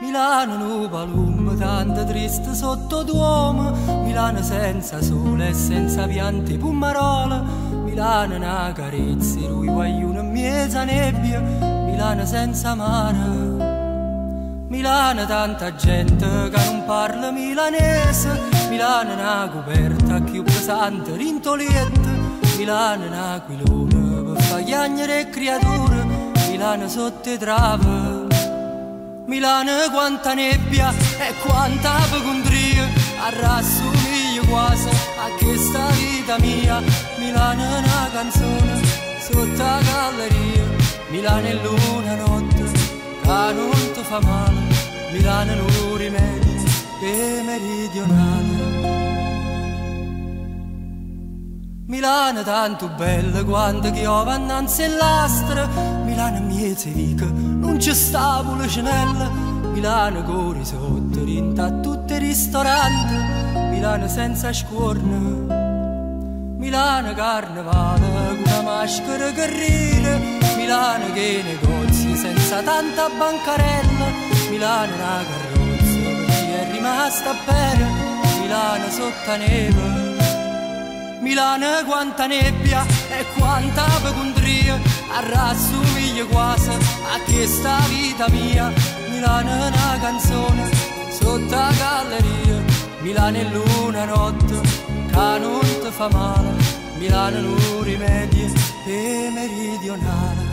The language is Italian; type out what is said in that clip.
Milano nu palum, tanto triste sotto Duomo, Milano senza sole e senza piante Pummarola, Milano una carezza, lui guagliuno in mezza nebbia, Milano senza mare. Milano tanta gente che non parla milanese, Milano una coperta più pesante rintolietta, Milano una aquilona per far chiagnere creature, Milano sotto i trave. Milano quanta nebbia e quanta pecondria, arrassomiglia quasi a questa vita mia. Milano è una canzone sotto la galleria, Milano è l'una notte che non ti fa male, Milano è un rimedio che meridionale. Milano tanto bella quando piove annanzi all'astra, Milano miezza vica, non c'è sta policinella, Milano con risotto rinta a tutti i ristoranti, Milano senza scuorna, Milano carnevale con una maschera che ride, Milano che negozi senza tanta bancarella, Milano una carrozza per chi è rimasta a bere, Milano sotto la neve. Milano quanta nebbia e quanta pecondria, arrassomiglia quasi a questa vita mia. Milano è una canzone sotto la galleria, Milano è l'una notte che non ti fa male, Milano è un rimedio meridionale.